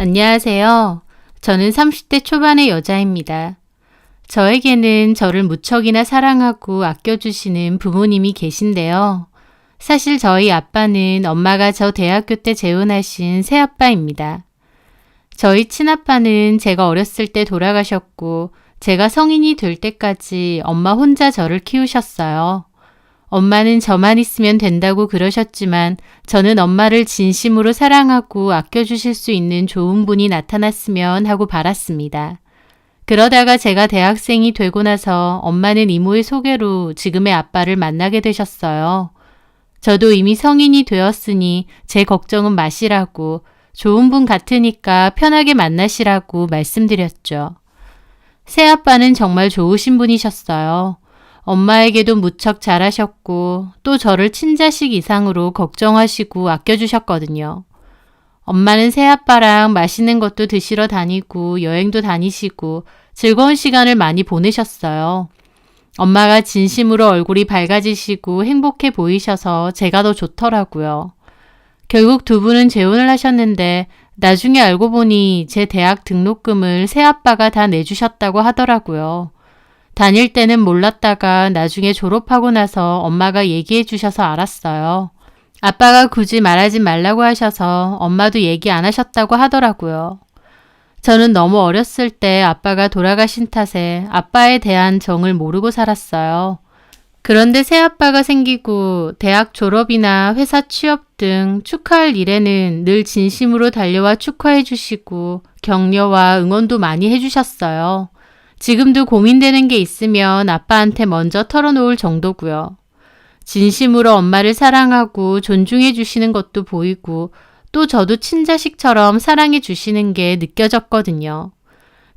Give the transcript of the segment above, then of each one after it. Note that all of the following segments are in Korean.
안녕하세요. 저는 30대 초반의 여자입니다. 저에게는 저를 무척이나 사랑하고 아껴주시는 부모님이 계신데요. 사실 저희 아빠는 엄마가 저 대학교 때 재혼하신 새아빠입니다. 저희 친아빠는 제가 어렸을 때 돌아가셨고 제가 성인이 될 때까지 엄마 혼자 저를 키우셨어요. 엄마는 저만 있으면 된다고 그러셨지만 저는 엄마를 진심으로 사랑하고 아껴주실 수 있는 좋은 분이 나타났으면 하고 바랐습니다. 그러다가 제가 대학생이 되고 나서 엄마는 이모의 소개로 지금의 아빠를 만나게 되셨어요. 저도 이미 성인이 되었으니 제 걱정은 마시라고 좋은 분 같으니까 편하게 만나시라고 말씀드렸죠. 새아빠는 정말 좋으신 분이셨어요. 엄마에게도 무척 잘하셨고 또 저를 친자식 이상으로 걱정하시고 아껴주셨거든요. 엄마는 새아빠랑 맛있는 것도 드시러 다니고 여행도 다니시고 즐거운 시간을 많이 보내셨어요. 엄마가 진심으로 얼굴이 밝아지시고 행복해 보이셔서 제가 더 좋더라고요. 결국 두 분은 재혼을 하셨는데 나중에 알고 보니 제 대학 등록금을 새아빠가 다 내주셨다고 하더라고요. 다닐 때는 몰랐다가 나중에 졸업하고 나서 엄마가 얘기해 주셔서 알았어요. 아빠가 굳이 말하지 말라고 하셔서 엄마도 얘기 안 하셨다고 하더라고요. 저는 너무 어렸을 때 아빠가 돌아가신 탓에 아빠에 대한 정을 모르고 살았어요. 그런데 새아빠가 생기고 대학 졸업이나 회사 취업 등 축하할 일에는 늘 진심으로 달려와 축하해 주시고 격려와 응원도 많이 해주셨어요. 지금도 고민되는 게 있으면 아빠한테 먼저 털어놓을 정도고요. 진심으로 엄마를 사랑하고 존중해 주시는 것도 보이고 또 저도 친자식처럼 사랑해 주시는 게 느껴졌거든요.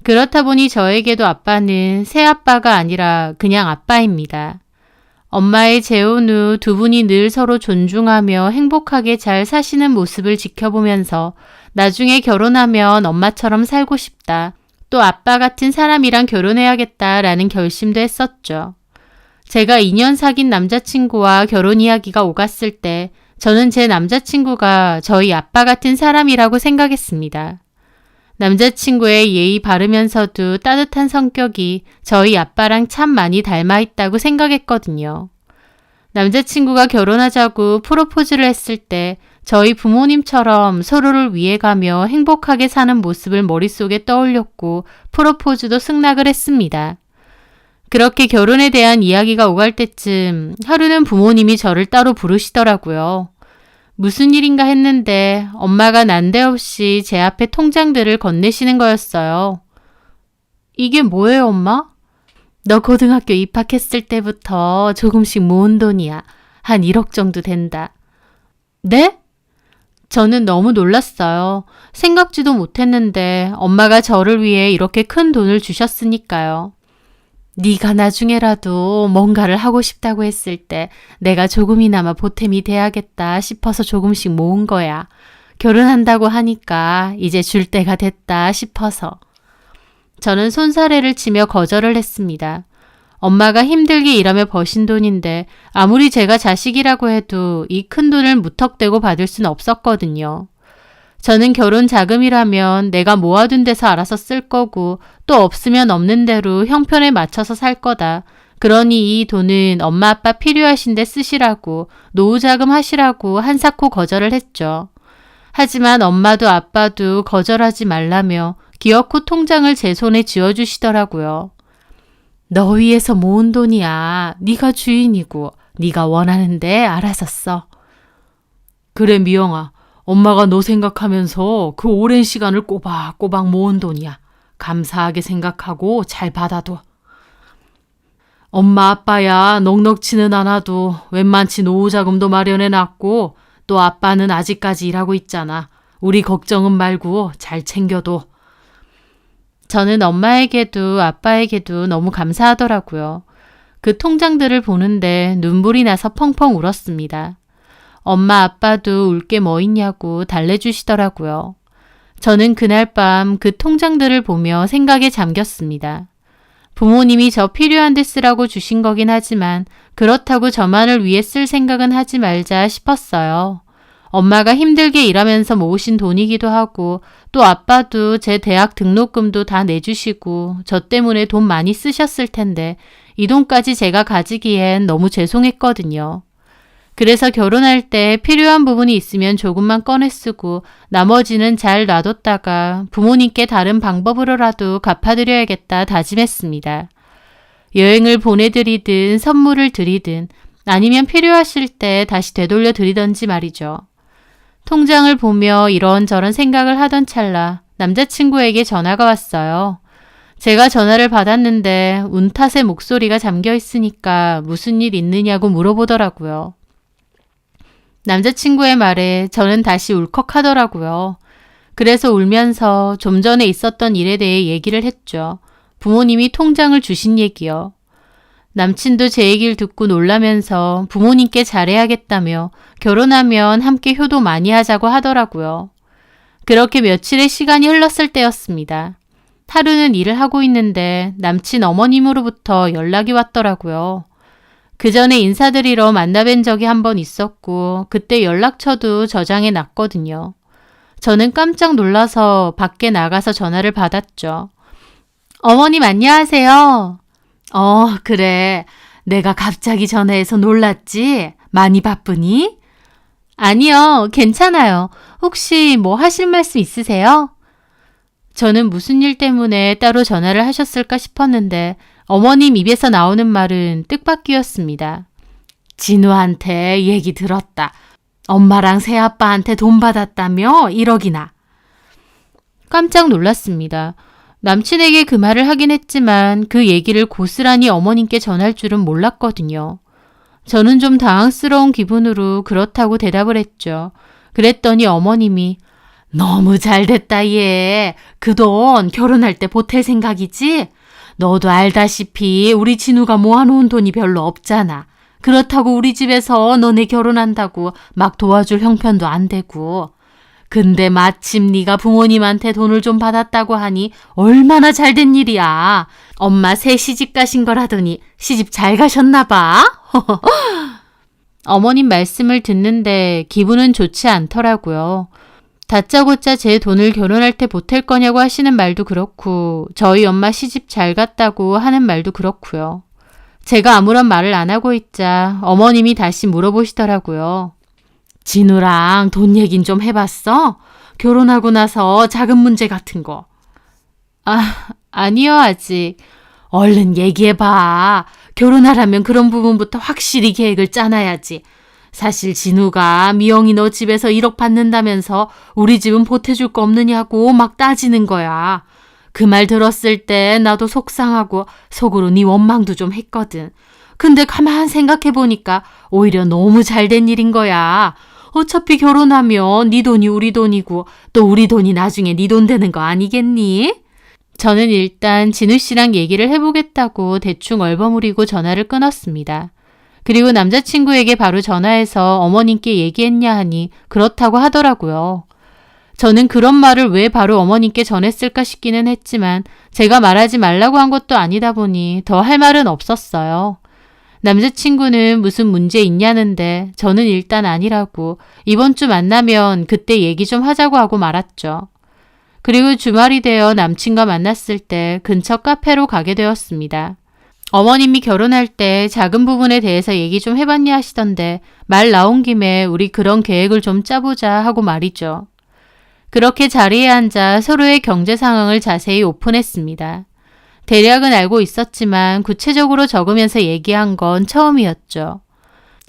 그렇다 보니 저에게도 아빠는 새아빠가 아니라 그냥 아빠입니다. 엄마의 재혼 후 두 분이 늘 서로 존중하며 행복하게 잘 사시는 모습을 지켜보면서 나중에 결혼하면 엄마처럼 살고 싶다. 또 아빠 같은 사람이랑 결혼해야겠다라는 결심도 했었죠. 제가 2년 사귄 남자친구와 결혼 이야기가 오갔을 때 저는 제 남자친구가 저희 아빠 같은 사람이라고 생각했습니다. 남자친구의 예의 바르면서도 따뜻한 성격이 저희 아빠랑 참 많이 닮아 있다고 생각했거든요. 남자친구가 결혼하자고 프로포즈를 했을 때 저희 부모님처럼 서로를 위해가며 행복하게 사는 모습을 머릿속에 떠올렸고 프로포즈도 승낙을 했습니다. 그렇게 결혼에 대한 이야기가 오갈 때쯤 하루는 부모님이 저를 따로 부르시더라고요. 무슨 일인가 했는데 엄마가 난데없이 제 앞에 통장들을 건네시는 거였어요. 이게 뭐예요, 엄마? 너 고등학교 입학했을 때부터 조금씩 모은 돈이야. 한 1억 정도 된다. 네? 저는 너무 놀랐어요. 생각지도 못했는데 엄마가 저를 위해 이렇게 큰 돈을 주셨으니까요. 네가 나중에라도 뭔가를 하고 싶다고 했을 때 내가 조금이나마 보탬이 돼야겠다 싶어서 조금씩 모은 거야. 결혼한다고 하니까 이제 줄 때가 됐다 싶어서. 저는 손사래를 치며 거절을 했습니다. 엄마가 힘들게 일하며 버신 돈인데 아무리 제가 자식이라고 해도 이 큰 돈을 무턱대고 받을 순 없었거든요. 저는 결혼 자금이라면 내가 모아둔 데서 알아서 쓸 거고 또 없으면 없는 대로 형편에 맞춰서 살 거다. 그러니 이 돈은 엄마 아빠 필요하신데 쓰시라고 노후자금 하시라고 한사코 거절을 했죠. 하지만 엄마도 아빠도 거절하지 말라며 기어코 통장을 제 손에 쥐어주시더라고요. 너 위해서 모은 돈이야. 네가 주인이고 네가 원하는데 알아서 써. 그래 미영아. 엄마가 너 생각하면서 그 오랜 시간을 꼬박꼬박 모은 돈이야. 감사하게 생각하고 잘 받아둬. 엄마 아빠야 넉넉지는 않아도 웬만치 노후자금도 마련해놨고 또 아빠는 아직까지 일하고 있잖아. 우리 걱정은 말고 잘 챙겨둬. 저는 엄마에게도 아빠에게도 너무 감사하더라고요. 그 통장들을 보는데 눈물이 나서 펑펑 울었습니다. 엄마 아빠도 울 게 뭐 있냐고 달래주시더라고요. 저는 그날 밤 그 통장들을 보며 생각에 잠겼습니다. 부모님이 저 필요한 데 쓰라고 주신 거긴 하지만 그렇다고 저만을 위해 쓸 생각은 하지 말자 싶었어요. 엄마가 힘들게 일하면서 모으신 돈이기도 하고 또 아빠도 제 대학 등록금도 다 내주시고 저 때문에 돈 많이 쓰셨을 텐데 이 돈까지 제가 가지기엔 너무 죄송했거든요. 그래서 결혼할 때 필요한 부분이 있으면 조금만 꺼내 쓰고 나머지는 잘 놔뒀다가 부모님께 다른 방법으로라도 갚아드려야겠다 다짐했습니다. 여행을 보내드리든 선물을 드리든 아니면 필요하실 때 다시 되돌려 드리던지 말이죠. 통장을 보며 이런저런 생각을 하던 찰나 남자친구에게 전화가 왔어요. 제가 전화를 받았는데 운 탓에 목소리가 잠겨 있으니까 무슨 일 있느냐고 물어보더라고요. 남자친구의 말에 저는 다시 울컥하더라고요. 그래서 울면서 좀 전에 있었던 일에 대해 얘기를 했죠. 부모님이 통장을 주신 얘기요. 남친도 제 얘기를 듣고 놀라면서 부모님께 잘해야겠다며 결혼하면 함께 효도 많이 하자고 하더라고요. 그렇게 며칠의 시간이 흘렀을 때였습니다. 하루는 일을 하고 있는데 남친 어머님으로부터 연락이 왔더라고요. 그 전에 인사드리러 만나뵌 적이 한 번 있었고 그때 연락처도 저장해 놨거든요. 저는 깜짝 놀라서 밖에 나가서 전화를 받았죠. 어머님 안녕하세요. 그래. 내가 갑자기 전화해서 놀랐지? 많이 바쁘니? 아니요, 괜찮아요. 혹시 뭐 하실 말씀 있으세요? 저는 무슨 일 때문에 따로 전화를 하셨을까 싶었는데 어머님 입에서 나오는 말은 뜻밖이었습니다. 진우한테 얘기 들었다. 엄마랑 새아빠한테 돈 받았다며 1억이나. 깜짝 놀랐습니다. 남친에게 그 말을 하긴 했지만 그 얘기를 고스란히 어머님께 전할 줄은 몰랐거든요. 저는 좀 당황스러운 기분으로 그렇다고 대답을 했죠. 그랬더니 어머님이 너무 잘됐다 얘. 그 돈 결혼할 때 보탤 생각이지? 너도 알다시피 우리 진우가 모아놓은 돈이 별로 없잖아. 그렇다고 우리 집에서 너네 결혼한다고 막 도와줄 형편도 안 되고. 근데 마침 네가 부모님한테 돈을 좀 받았다고 하니 얼마나 잘된 일이야. 엄마 새 시집 가신 거라더니 시집 잘 가셨나 봐. 어머님 말씀을 듣는데 기분은 좋지 않더라고요. 다짜고짜 제 돈을 결혼할 때 보탤 거냐고 하시는 말도 그렇고 저희 엄마 시집 잘 갔다고 하는 말도 그렇고요. 제가 아무런 말을 안 하고 있자 어머님이 다시 물어보시더라고요. 진우랑 돈 얘긴 좀 해봤어? 결혼하고 나서 자금 문제 같은 거. 아니요 아직. 얼른 얘기해봐. 결혼하려면 그런 부분부터 확실히 계획을 짜놔야지. 사실 진우가 미영이 너 집에서 1억 받는다면서 우리 집은 보태줄 거 없느냐고 막 따지는 거야. 그 말 들었을 때 나도 속상하고 속으로 네 원망도 좀 했거든. 근데 가만 생각해보니까 오히려 너무 잘된 일인 거야. 어차피 결혼하면 네 돈이 우리 돈이고 또 우리 돈이 나중에 네 돈 되는 거 아니겠니? 저는 일단 진우 씨랑 얘기를 해보겠다고 대충 얼버무리고 전화를 끊었습니다. 그리고 남자친구에게 바로 전화해서 어머님께 얘기했냐 하니 그렇다고 하더라고요. 저는 그런 말을 왜 바로 어머님께 전했을까 싶기는 했지만 제가 말하지 말라고 한 것도 아니다 보니 더 할 말은 없었어요. 남자친구는 무슨 문제 있냐는데 저는 일단 아니라고 이번 주 만나면 그때 얘기 좀 하자고 하고 말았죠. 그리고 주말이 되어 남친과 만났을 때 근처 카페로 가게 되었습니다. 어머님이 결혼할 때 작은 부분에 대해서 얘기 좀 해봤냐 하시던데 말 나온 김에 우리 그런 계획을 좀 짜보자 하고 말이죠. 그렇게 자리에 앉아 서로의 경제 상황을 자세히 오픈했습니다. 대략은 알고 있었지만 구체적으로 적으면서 얘기한 건 처음이었죠.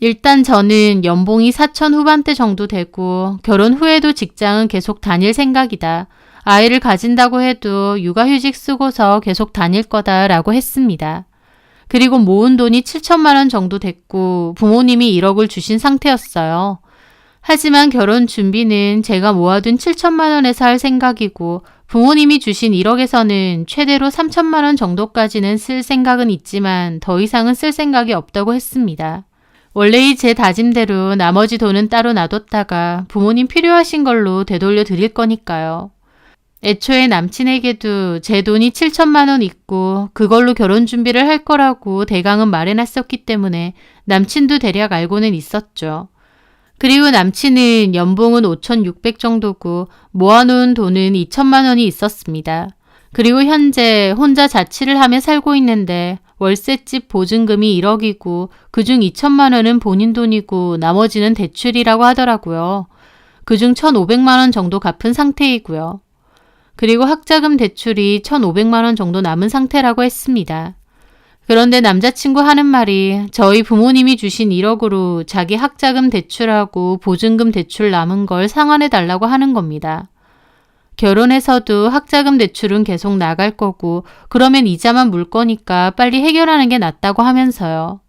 일단 저는 연봉이 4천 후반대 정도 되고 결혼 후에도 직장은 계속 다닐 생각이다. 아이를 가진다고 해도 육아휴직 쓰고서 계속 다닐 거다라고 했습니다. 그리고 모은 돈이 7천만 원 정도 됐고 부모님이 1억을 주신 상태였어요. 하지만 결혼 준비는 제가 모아둔 7천만 원에서 할 생각이고 부모님이 주신 1억에서는 최대로 3천만 원 정도까지는 쓸 생각은 있지만 더 이상은 쓸 생각이 없다고 했습니다. 원래 제 다짐대로 나머지 돈은 따로 놔뒀다가 부모님 필요하신 걸로 되돌려 드릴 거니까요. 애초에 남친에게도 제 돈이 7천만 원 있고 그걸로 결혼 준비를 할 거라고 대강은 말해놨었기 때문에 남친도 대략 알고는 있었죠. 그리고 남친은 연봉은 5,600 정도고 모아놓은 돈은 2천만 원이 있었습니다. 그리고 현재 혼자 자취를 하며 살고 있는데 월세집 보증금이 1억이고 그중 2천만 원은 본인 돈이고 나머지는 대출이라고 하더라고요. 그중 1,500만 원 정도 갚은 상태이고요. 그리고 학자금 대출이 1,500만 원 정도 남은 상태라고 했습니다. 그런데 남자친구 하는 말이 저희 부모님이 주신 1억으로 자기 학자금 대출하고 보증금 대출 남은 걸 상환해 달라고 하는 겁니다. 결혼해서도 학자금 대출은 계속 나갈 거고 그러면 이자만 물 거니까 빨리 해결하는 게 낫다고 하면서요.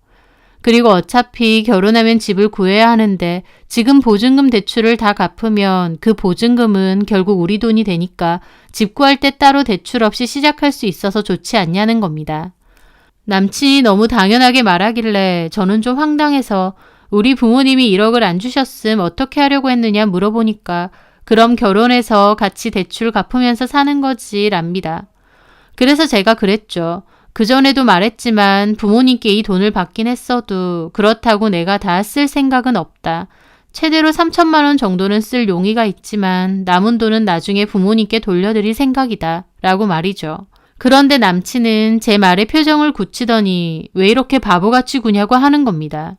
그리고 어차피 결혼하면 집을 구해야 하는데 지금 보증금 대출을 다 갚으면 그 보증금은 결국 우리 돈이 되니까 집 구할 때 따로 대출 없이 시작할 수 있어서 좋지 않냐는 겁니다. 남친이 너무 당연하게 말하길래 저는 좀 황당해서 우리 부모님이 1억을 안 주셨음 어떻게 하려고 했느냐 물어보니까 그럼 결혼해서 같이 대출 갚으면서 사는 거지 랍니다. 그래서 제가 그랬죠. 그전에도 말했지만 부모님께 이 돈을 받긴 했어도 그렇다고 내가 다 쓸 생각은 없다. 최대로 3천만 원 정도는 쓸 용의가 있지만 남은 돈은 나중에 부모님께 돌려드릴 생각이다. 라고 말이죠. 그런데 남친은 제 말에 표정을 굳히더니 왜 이렇게 바보같이 구냐고 하는 겁니다.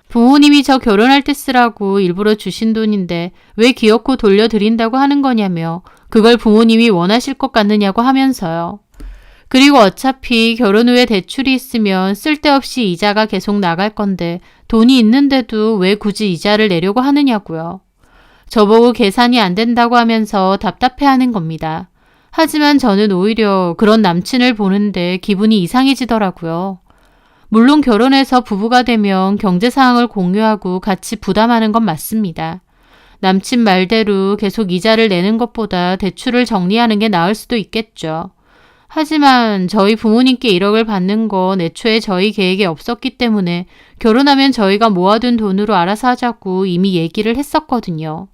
부모님이 저 결혼할 때 쓰라고 일부러 주신 돈인데 왜 기어코 돌려드린다고 하는 거냐며 그걸 부모님이 원하실 것 같느냐고 하면서요. 그리고 어차피 결혼 후에 대출이 있으면 쓸데없이 이자가 계속 나갈 건데 돈이 있는데도 왜 굳이 이자를 내려고 하느냐고요. 저보고 계산이 안 된다고 하면서 답답해하는 겁니다. 하지만 저는 오히려 그런 남친을 보는데 기분이 이상해지더라고요. 물론 결혼해서 부부가 되면 경제 상황을 공유하고 같이 부담하는 건 맞습니다. 남친 말대로 계속 이자를 내는 것보다 대출을 정리하는 게 나을 수도 있겠죠. 하지만 저희 부모님께 1억을 받는 건 애초에 저희 계획에 없었기 때문에 결혼하면 저희가 모아둔 돈으로 알아서 하자고 이미 얘기를 했었거든요.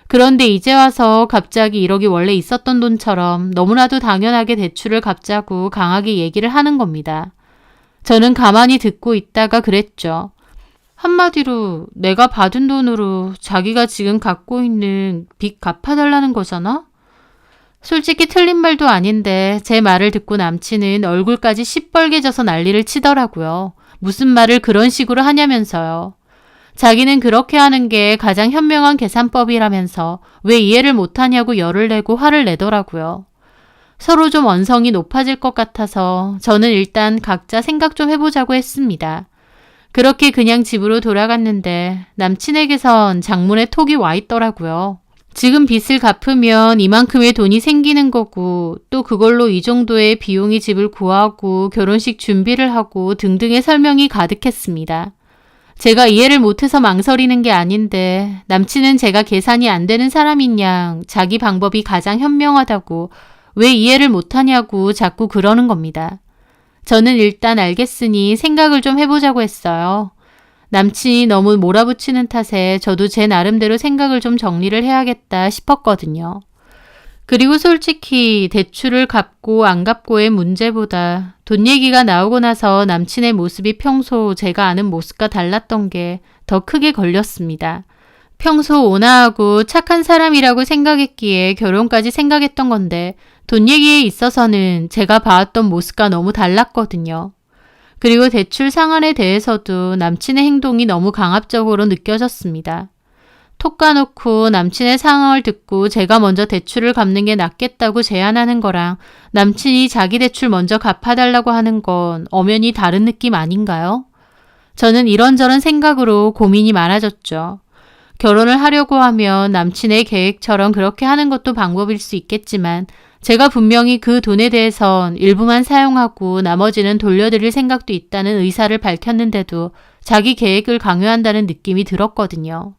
그런데 이제 와서 갑자기 1억이 원래 있었던 돈처럼 너무나도 당연하게 대출을 갚자고 강하게 얘기를 하는 겁니다. 저는 가만히 듣고 있다가 그랬죠. 한마디로 내가 받은 돈으로 자기가 지금 갖고 있는 빚 갚아달라는 거잖아? 솔직히 틀린 말도 아닌데 제 말을 듣고 남친은 얼굴까지 시뻘개져서 난리를 치더라고요. 무슨 말을 그런 식으로 하냐면서요. 자기는 그렇게 하는 게 가장 현명한 계산법이라면서 왜 이해를 못하냐고 열을 내고 화를 내더라고요. 서로 좀 언성이 높아질 것 같아서 저는 일단 각자 생각 좀 해보자고 했습니다. 그렇게 그냥 집으로 돌아갔는데 남친에게선 장문의 톡이 와 있더라고요. 지금 빚을 갚으면 이만큼의 돈이 생기는 거고 또 그걸로 이 정도의 비용이 집을 구하고 결혼식 준비를 하고 등등의 설명이 가득했습니다. 제가 이해를 못해서 망설이는 게 아닌데 남친은 제가 계산이 안 되는 사람인 양 자기 방법이 가장 현명하다고 왜 이해를 못하냐고 자꾸 그러는 겁니다. 저는 일단 알겠으니 생각을 좀 해보자고 했어요. 남친이 너무 몰아붙이는 탓에 저도 제 나름대로 생각을 좀 정리를 해야겠다 싶었거든요. 그리고 솔직히 대출을 갚고 안 갚고의 문제보다 돈 얘기가 나오고 나서 남친의 모습이 평소 제가 아는 모습과 달랐던 게 더 크게 걸렸습니다. 평소 온화하고 착한 사람이라고 생각했기에 결혼까지 생각했던 건데 돈 얘기에 있어서는 제가 봐왔던 모습과 너무 달랐거든요. 그리고 대출 상환에 대해서도 남친의 행동이 너무 강압적으로 느껴졌습니다. 톡 까놓고 남친의 상황을 듣고 제가 먼저 대출을 갚는 게 낫겠다고 제안하는 거랑 남친이 자기 대출 먼저 갚아달라고 하는 건 엄연히 다른 느낌 아닌가요? 저는 이런저런 생각으로 고민이 많아졌죠. 결혼을 하려고 하면 남친의 계획처럼 그렇게 하는 것도 방법일 수 있겠지만 제가 분명히 그 돈에 대해선 일부만 사용하고 나머지는 돌려드릴 생각도 있다는 의사를 밝혔는데도 자기 계획을 강요한다는 느낌이 들었거든요.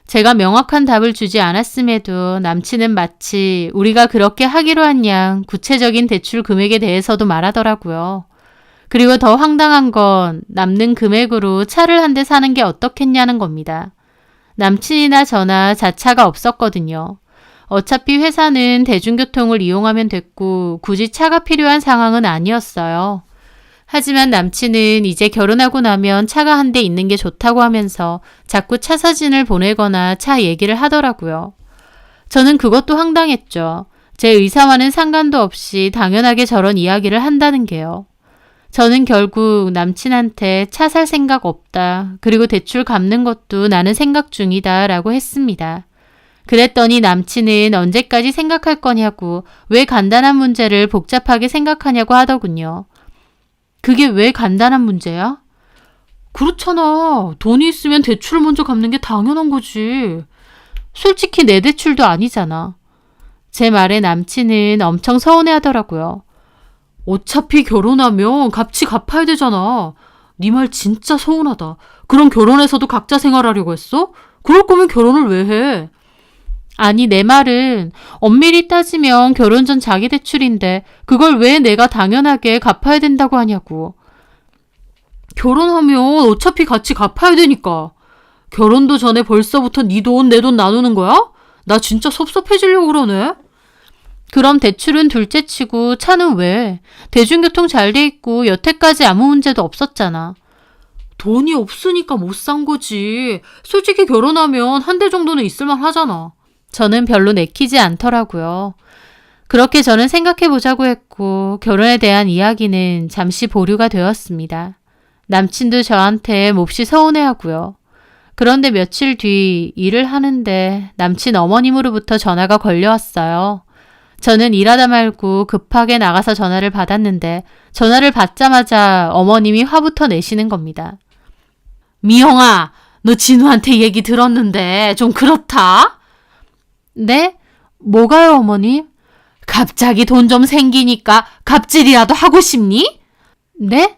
제가 명확한 답을 주지 않았음에도 남친은 마치 우리가 그렇게 하기로 한 양 구체적인 대출 금액에 대해서도 말하더라고요. 그리고 더 황당한 건 남는 금액으로 차를 한 대 사는 게 어떻겠냐는 겁니다. 남친이나 저나 자차가 없었거든요. 어차피 회사는 대중교통을 이용하면 됐고 굳이 차가 필요한 상황은 아니었어요. 하지만 남친은 이제 결혼하고 나면 차가 한 대 있는 게 좋다고 하면서 자꾸 차 사진을 보내거나 차 얘기를 하더라고요. 저는 그것도 황당했죠. 제 의사와는 상관도 없이 당연하게 저런 이야기를 한다는 게요. 저는 결국 남친한테 차 살 생각 없다. 그리고 대출 갚는 것도 나는 생각 중이다 라고 했습니다. 그랬더니 남친은 언제까지 생각할 거냐고 왜 간단한 문제를 복잡하게 생각하냐고 하더군요. 그게 왜 간단한 문제야? 그렇잖아. 돈이 있으면 대출을 먼저 갚는 게 당연한 거지. 솔직히 내 대출도 아니잖아. 제 말에 남친은 엄청 서운해 하더라고요. 어차피 결혼하면 값이 갚아야 되잖아. 네 말 진짜 서운하다. 그럼 결혼해서도 각자 생활하려고 했어? 그럴 거면 결혼을 왜 해? 아니, 내 말은 엄밀히 따지면 결혼 전 자기 대출인데 그걸 왜 내가 당연하게 갚아야 된다고 하냐고. 결혼하면 어차피 같이 갚아야 되니까. 결혼도 전에 벌써부터 네 돈, 내 돈 나누는 거야? 나 진짜 섭섭해지려고 그러네. 그럼 대출은 둘째치고 차는 왜? 대중교통 잘 돼 있고 여태까지 아무 문제도 없었잖아. 돈이 없으니까 못 산 거지. 솔직히 결혼하면 한 대 정도는 있을만 하잖아. 저는 별로 내키지 않더라고요. 그렇게 저는 생각해보자고 했고 결혼에 대한 이야기는 잠시 보류가 되었습니다. 남친도 저한테 몹시 서운해하고요. 그런데 며칠 뒤 일을 하는데 남친 어머님으로부터 전화가 걸려왔어요. 저는 일하다 말고 급하게 나가서 전화를 받았는데 전화를 받자마자 어머님이 화부터 내시는 겁니다. 미영아, 너 진우한테 얘기 들었는데 좀 그렇다? 네? 뭐가요, 어머님? 갑자기 돈 좀 생기니까 갑질이라도 하고 싶니? 네?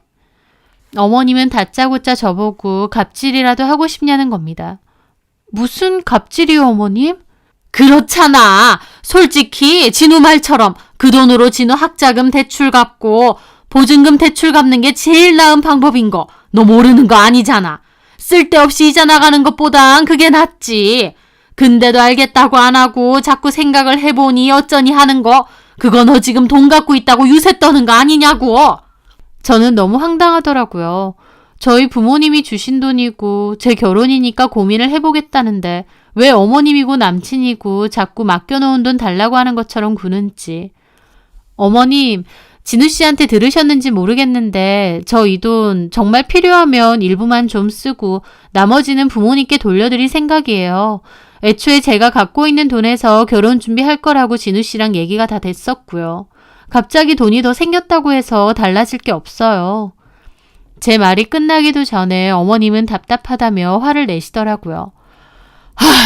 어머님은 다짜고짜 저보고 갑질이라도 하고 싶냐는 겁니다. 무슨 갑질이요, 어머님? 그렇잖아. 솔직히 진우 말처럼 그 돈으로 진우 학자금 대출 갚고 보증금 대출 갚는 게 제일 나은 방법인 거 너 모르는 거 아니잖아. 쓸데없이 이자 나가는 것보단 그게 낫지. 근데도 알겠다고 안 하고 자꾸 생각을 해보니 어쩌니 하는 거 그거 너 지금 돈 갖고 있다고 유세 떠는 거 아니냐고. 저는 너무 황당하더라고요. 저희 부모님이 주신 돈이고 제 결혼이니까 고민을 해보겠다는데 왜 어머님이고 남친이고 자꾸 맡겨놓은 돈 달라고 하는 것처럼 구는지. 어머님, 진우 씨한테 들으셨는지 모르겠는데 저 이 돈 정말 필요하면 일부만 좀 쓰고 나머지는 부모님께 돌려드릴 생각이에요. 애초에 제가 갖고 있는 돈에서 결혼 준비할 거라고 진우 씨랑 얘기가 다 됐었고요. 갑자기 돈이 더 생겼다고 해서 달라질 게 없어요. 제 말이 끝나기도 전에 어머님은 답답하다며 화를 내시더라고요.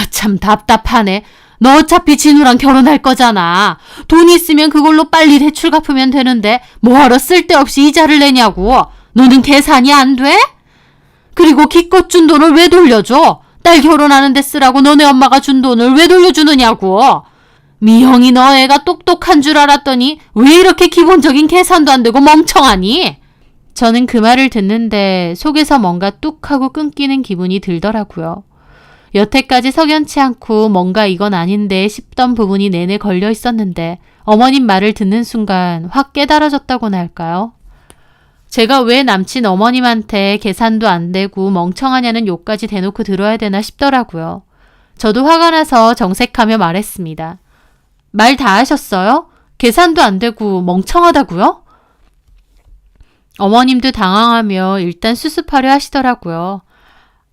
참 답답하네. 너 어차피 진우랑 결혼할 거잖아. 돈 있으면 그걸로 빨리 대출 갚으면 되는데 뭐하러 쓸데없이 이자를 내냐고. 너는 계산이 안 돼? 그리고 기껏 준 돈을 왜 돌려줘? 딸 결혼하는데 쓰라고 너네 엄마가 준 돈을 왜 돌려주느냐고. 미영이 너 애가 똑똑한 줄 알았더니 왜 이렇게 기본적인 계산도 안 되고 멍청하니? 저는 그 말을 듣는데 속에서 뭔가 뚝 하고 끊기는 기분이 들더라고요. 여태까지 석연치 않고 뭔가 이건 아닌데 싶던 부분이 내내 걸려 있었는데 어머님 말을 듣는 순간 확 깨달아졌다고나 할까요? 제가 왜 남친 어머님한테 계산도 안 되고 멍청하냐는 욕까지 대놓고 들어야 되나 싶더라고요. 저도 화가 나서 정색하며 말했습니다. 말 다 하셨어요? 계산도 안 되고 멍청하다고요? 어머님도 당황하며 일단 수습하려 하시더라고요.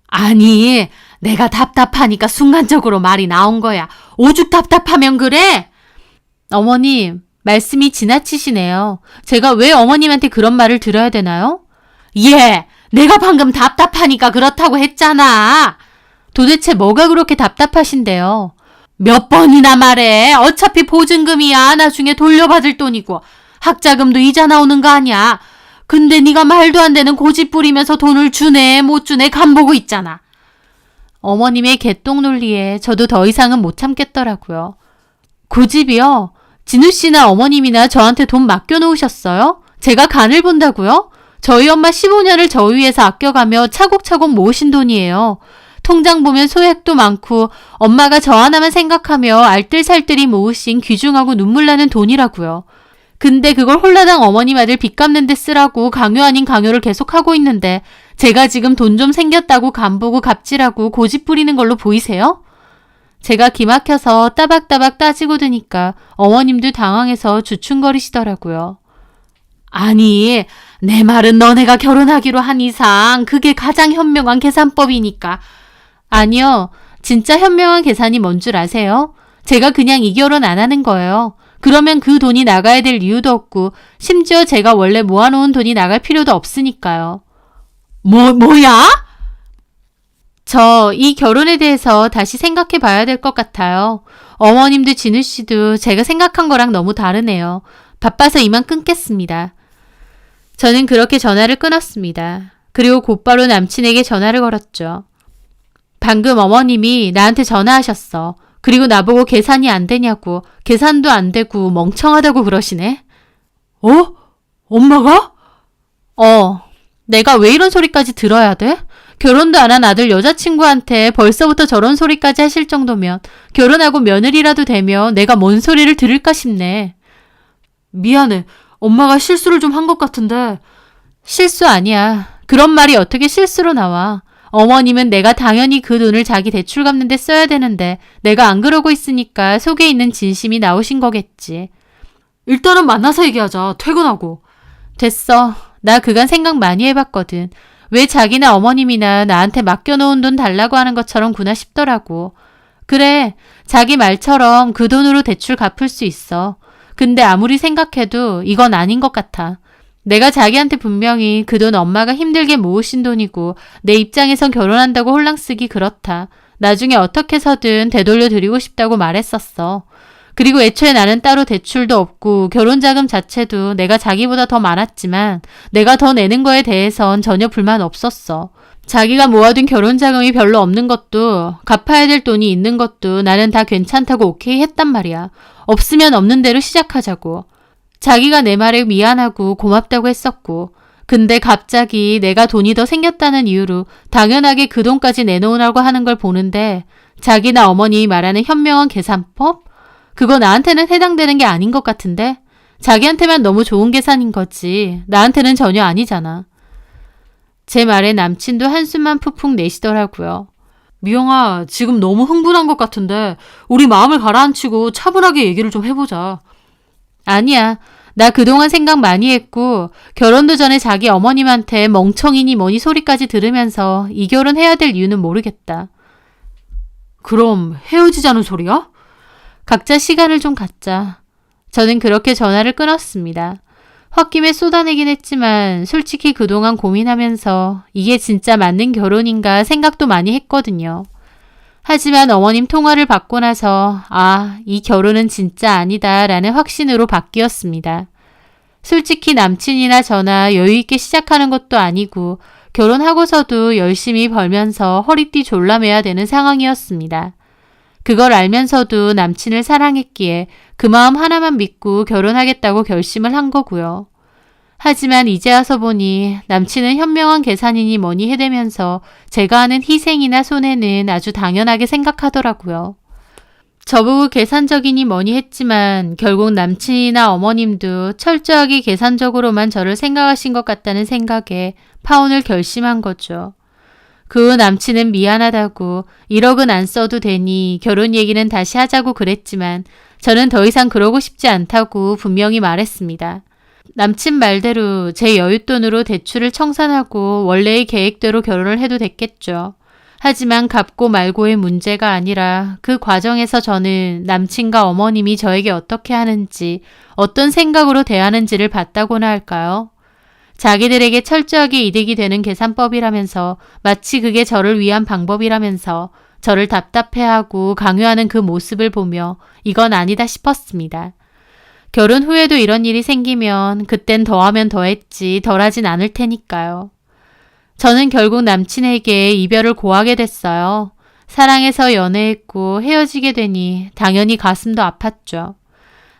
아니, 내가 답답하니까 순간적으로 말이 나온 거야. 오죽 답답하면 그래? 어머님, 말씀이 지나치시네요. 제가 왜 어머님한테 그런 말을 들어야 되나요? 예, 내가 방금 답답하니까 그렇다고 했잖아. 도대체 뭐가 그렇게 답답하신데요? 몇 번이나 말해. 어차피 보증금이야. 나중에 돌려받을 돈이고 학자금도 이자 나오는 거 아니야. 근데 네가 말도 안 되는 고집 부리면서 돈을 주네 못 주네 간보고 있잖아. 어머님의 개똥 논리에 저도 더 이상은 못 참겠더라고요. 고집이요? 진우 씨나 어머님이나 저한테 돈 맡겨놓으셨어요? 제가 간을 본다고요? 저희 엄마 15년을 저 위해서 아껴가며 차곡차곡 모으신 돈이에요. 통장 보면 소액도 많고 엄마가 저 하나만 생각하며 알뜰살뜰히 모으신 귀중하고 눈물 나는 돈이라고요. 근데 그걸 홀라당 어머님 아들 빚 갚는 데 쓰라고 강요 아닌 강요를 계속하고 있는데 제가 지금 돈 좀 생겼다고 간보고 갑질하고 고집 부리는 걸로 보이세요? 제가 기막혀서 따박따박 따지고 드니까 어머님도 당황해서 주춤거리시더라고요. 아니, 내 말은 너네가 결혼하기로 한 이상 그게 가장 현명한 계산법이니까. 아니요, 진짜 현명한 계산이 뭔 줄 아세요? 제가 그냥 이 결혼 안 하는 거예요. 그러면 그 돈이 나가야 될 이유도 없고 심지어 제가 원래 모아놓은 돈이 나갈 필요도 없으니까요. 뭐야? 저 이 결혼에 대해서 다시 생각해 봐야 될 것 같아요. 어머님도 진우 씨도 제가 생각한 거랑 너무 다르네요. 바빠서 이만 끊겠습니다. 저는 그렇게 전화를 끊었습니다. 그리고 곧바로 남친에게 전화를 걸었죠. 방금 어머님이 나한테 전화하셨어. 그리고 나보고 계산이 안 되냐고, 계산도 안 되고 멍청하다고 그러시네. 어? 엄마가? 내가 왜 이런 소리까지 들어야 돼? 결혼도 안 한 아들 여자친구한테 벌써부터 저런 소리까지 하실 정도면 결혼하고 며느리라도 되면 내가 뭔 소리를 들을까 싶네. 미안해. 엄마가 실수를 좀 한 것 같은데. 실수 아니야. 그런 말이 어떻게 실수로 나와. 어머님은 내가 당연히 그 돈을 자기 대출 갚는 데 써야 되는데 내가 안 그러고 있으니까 속에 있는 진심이 나오신 거겠지. 일단은 만나서 얘기하자. 퇴근하고. 됐어. 나 그간 생각 많이 해봤거든. 왜 자기나 어머님이나 나한테 맡겨놓은 돈 달라고 하는 것처럼 구나 싶더라고. 그래, 자기 말처럼 그 돈으로 대출 갚을 수 있어. 근데 아무리 생각해도 이건 아닌 것 같아. 내가 자기한테 분명히 그 돈 엄마가 힘들게 모으신 돈이고 내 입장에선 결혼한다고 홀랑쓰기 그렇다. 나중에 어떻게 해서든 되돌려 드리고 싶다고 말했었어. 그리고 애초에 나는 따로 대출도 없고 결혼자금 자체도 내가 자기보다 더 많았지만 내가 더 내는 거에 대해선 전혀 불만 없었어. 자기가 모아둔 결혼자금이 별로 없는 것도 갚아야 될 돈이 있는 것도 나는 다 괜찮다고 오케이 했단 말이야. 없으면 없는 대로 시작하자고. 자기가 내 말에 미안하고 고맙다고 했었고 근데 갑자기 내가 돈이 더 생겼다는 이유로 당연하게 그 돈까지 내놓으라고 하는 걸 보는데 자기나 어머님이 말하는 현명한 계산법? 그거 나한테는 해당되는 게 아닌 것 같은데? 자기한테만 너무 좋은 계산인 거지. 나한테는 전혀 아니잖아. 제 말에 남친도 한숨만 푹푹 내시더라고요. 미영아, 지금 너무 흥분한 것 같은데 우리 마음을 가라앉히고 차분하게 얘기를 좀 해보자. 아니야. 나 그동안 생각 많이 했고 결혼도 전에 자기 어머님한테 멍청이니 뭐니 소리까지 들으면서 이 결혼 해야 될 이유는 모르겠다. 그럼 헤어지자는 소리야? 각자 시간을 좀 갖자. 저는 그렇게 전화를 끊었습니다. 홧김에 쏟아내긴 했지만 솔직히 그동안 고민하면서 이게 진짜 맞는 결혼인가 생각도 많이 했거든요. 하지만 어머님 통화를 받고 나서 이 결혼은 진짜 아니다 라는 확신으로 바뀌었습니다. 솔직히 남친이나 저나 여유있게 시작하는 것도 아니고 결혼하고서도 열심히 벌면서 허리띠 졸라매야 되는 상황이었습니다. 그걸 알면서도 남친을 사랑했기에 그 마음 하나만 믿고 결혼하겠다고 결심을 한 거고요. 하지만 이제 와서 보니 남친은 현명한 계산이니 뭐니 해대면서 제가 하는 희생이나 손해는 아주 당연하게 생각하더라고요. 저보고 계산적이니 뭐니 했지만 결국 남친이나 어머님도 철저하게 계산적으로만 저를 생각하신 것 같다는 생각에 파혼을 결심한 거죠. 그 후 남친은 미안하다고 1억은 안 써도 되니 결혼 얘기는 다시 하자고 그랬지만 저는 더 이상 그러고 싶지 않다고 분명히 말했습니다. 남친 말대로 제 여윳돈으로 대출을 청산하고 원래의 계획대로 결혼을 해도 됐겠죠. 하지만 갚고 말고의 문제가 아니라 그 과정에서 저는 남친과 어머님이 저에게 어떻게 하는지, 어떤 생각으로 대하는지를 봤다고나 할까요? 자기들에게 철저하게 이득이 되는 계산법이라면서 마치 그게 저를 위한 방법이라면서 저를 답답해하고 강요하는 그 모습을 보며 이건 아니다 싶었습니다. 결혼 후에도 이런 일이 생기면 그땐 더하면 더했지 덜하진 않을 테니까요. 저는 결국 남친에게 이별을 고하게 됐어요. 사랑해서 연애했고 헤어지게 되니 당연히 가슴도 아팠죠.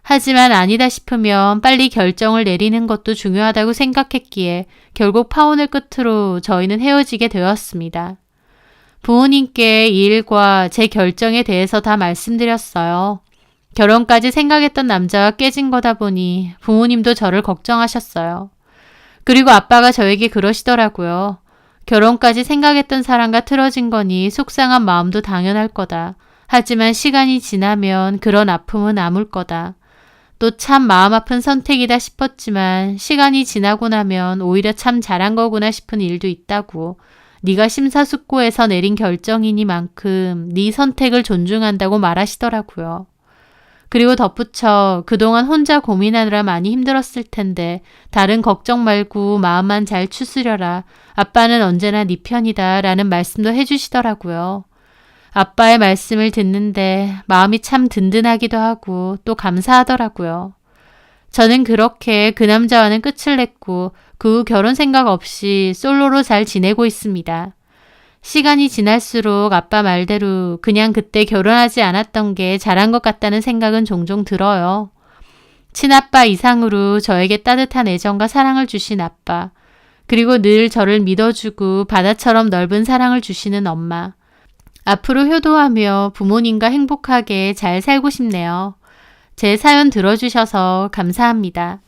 하지만 아니다 싶으면 빨리 결정을 내리는 것도 중요하다고 생각했기에 결국 파혼을 끝으로 저희는 헤어지게 되었습니다. 부모님께 이 일과 제 결정에 대해서 다 말씀드렸어요. 결혼까지 생각했던 남자와 깨진 거다 보니 부모님도 저를 걱정하셨어요. 그리고 아빠가 저에게 그러시더라고요. 결혼까지 생각했던 사람과 틀어진 거니 속상한 마음도 당연할 거다. 하지만 시간이 지나면 그런 아픔은 아물 거다. 또 참 마음 아픈 선택이다 싶었지만 시간이 지나고 나면 오히려 참 잘한 거구나 싶은 일도 있다고. 네가 심사숙고해서 내린 결정이니만큼 네 선택을 존중한다고 말하시더라고요. 그리고 덧붙여 그동안 혼자 고민하느라 많이 힘들었을 텐데 다른 걱정 말고 마음만 잘 추스려라. 아빠는 언제나 네 편이다 라는 말씀도 해주시더라고요. 아빠의 말씀을 듣는데 마음이 참 든든하기도 하고 또 감사하더라고요. 저는 그렇게 그 남자와는 끝을 냈고 그 후 결혼 생각 없이 솔로로 잘 지내고 있습니다. 시간이 지날수록 아빠 말대로 그냥 그때 결혼하지 않았던 게 잘한 것 같다는 생각은 종종 들어요. 친아빠 이상으로 저에게 따뜻한 애정과 사랑을 주신 아빠, 그리고 늘 저를 믿어주고 바다처럼 넓은 사랑을 주시는 엄마. 앞으로 효도하며 부모님과 행복하게 잘 살고 싶네요. 제 사연 들어주셔서 감사합니다.